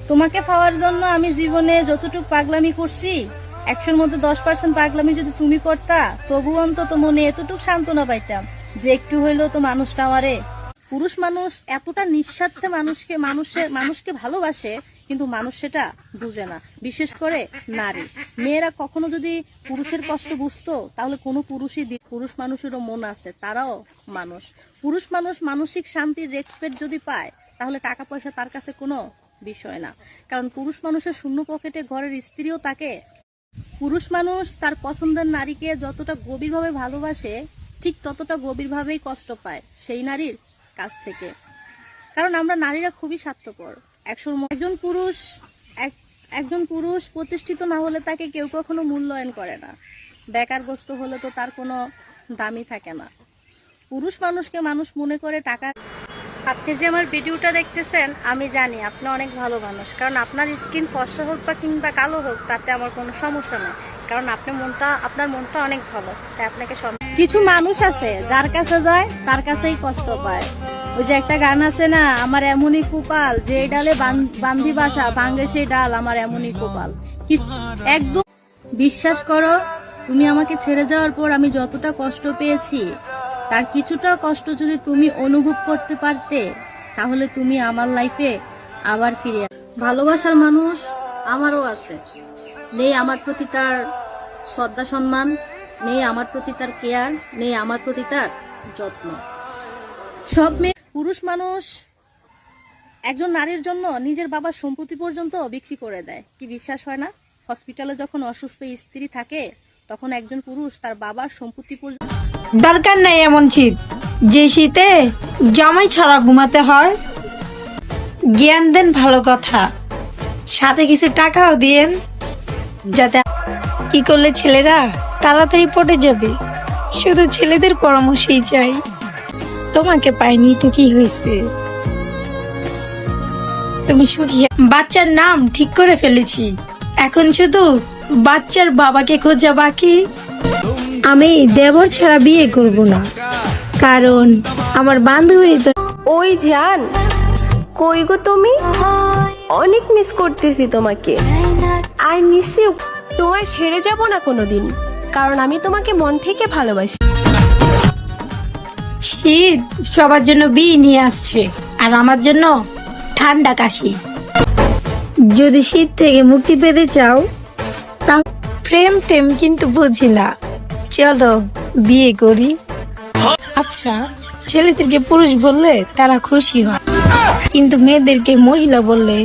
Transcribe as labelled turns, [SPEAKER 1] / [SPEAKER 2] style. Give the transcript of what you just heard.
[SPEAKER 1] তোমাকে পাওয়ার জন্য আমি জীবনে যতটুকু পাগলামি করছি 100-র মধ্যে 10% পাগলামি যদি তুমি করতা, তবু অন্তত মনে এতটুকু সান্ত্বনা পাইতাম যে একটু হইলেও তো মানুষটা আমারে। পুরুষ মানুষ এতটা নিঃস্বার্থে মানুষকে ভালোবাসে, কিন্তু মানুষ সেটা বুঝে না। বিশেষ করে নারী মেয়েরা কখনো যদি পুরুষের কষ্ট বুঝতো, তাহলে কোনো পুরুষ মানুষেরও মন আছে, তারাও মানুষ। পুরুষ মানুষ মানসিক শান্তির রেসপেক্ট যদি পায়, তাহলে টাকা পয়সা তার কাছে কোনো বিষয় না। কারণ পুরুষ মানুষের শূন্য পকেটে ঘরের স্ত্রীও তাকে। পুরুষ মানুষ তার পছন্দের নারীকে যতটা গভীরভাবে ভালোবাসে, ঠিক ততটা গভীরভাবেই কষ্ট পায় সেই নারীর কাছ থেকে। কারণ আমরা নারীরা খুবই স্বার্থপর। একজন পুরুষ প্রতিষ্ঠিত না হলে তাকে কেউ কখনো মূল্যায়ন করে না। বেকারগ্রস্ত হলে তো তার কোনো দামই থাকে না। পুরুষ মানুষকে মানুষ মনে করে টাকা। আপনি যে আমার ভিডিওটা দেখতেছেন, আমি জানি আপনি অনেক ভালো মানুষ। কারণ আপনার স্কিন ফর্সা হোক বা কিংবা কালো হোক, তাতে আমার কোনো সমস্যা নেই। কারণ আপনার মনটা অনেক ভালো, তাই আপনাকে। কিছু মানুষ আছে যার কাছে যায় তার কাছেই কষ্ট পায়। ওই যে একটা গান আছে না, আমার এমনই কপাল, যে ডালে বান্ধি বাসা ভাঙ্গে সেই ডাল, আমার এমনই কপাল। একদম বিশ্বাস করো, তুমি আমাকে ছেড়ে যাওয়ার পর আমি যতটা কষ্ট পেয়েছি, তার কিছুটা কষ্ট যদি তুমি অনুভব করতে পারতে, তাহলে তুমি আমার লাইফে আবার ফিরে। ভালোবাসার মানুষ আমারও আছে, নেই আমার প্রতি তার শ্রদ্ধা সম্মান, নেই আমার প্রতি তার কেয়ার, নেই আমার প্রতি তার যত্ন। সব মেয়ে পুরুষ মানুষ একজন নারীর জন্য নিজের বাবার সম্পত্তি পর্যন্ত বিক্রি করে দেয়। কি বিশ্বাস হয় না? হসপিটালে যখন অসুস্থ স্ত্রী থাকে, তখন একজন পুরুষ তার বাবার সম্পত্তি পর্যন্ত।
[SPEAKER 2] দরকার নাই এমন শীত, যে শীতে জামাই ছাড়া ঘুমাতে হয়। জ্ঞান দেন ভালো কথা, সাথে কিছু টাকাও দিয়েন, যাতে কি করলে ছেলেরা তাড়াতাড়ি পটে যাবে। শুধু ছেলেদের পরামর্শই চাই। তোমাকে পাইনি তো কি হয়েছে, তুমি সুখী। বাচ্চার নাম ঠিক করে ফেলেছি, এখন শুধু বাচ্চার বাবাকে খোঁজা বাকি। আমি দেবর ছাড়া বিয়ে করব না, কারণ আমার বান্ধবী তো।
[SPEAKER 3] ওই জান, কই গো তুমি? অনেক মিস করতেছি তোমাকে। I miss you. তোমায় ছেড়ে যাব না কোনোদিন, কারণ আমি তোমাকে মন থেকে ভালোবাসি।
[SPEAKER 2] শীত সবার জন্য বিয়ে নিয়ে আসছে, আর আমার জন্য ঠান্ডা কাশি। যদি শীত থেকে মুক্তি পেতে চাও, তা প্রেম টেম কিন্তু বুঝি না, চলো বিয়ে করি। আচ্ছা, ছেলেদেরকে পুরুষ বললে তারা খুশি হয়, কিন্তু মেয়েদেরকে মহিলা বললে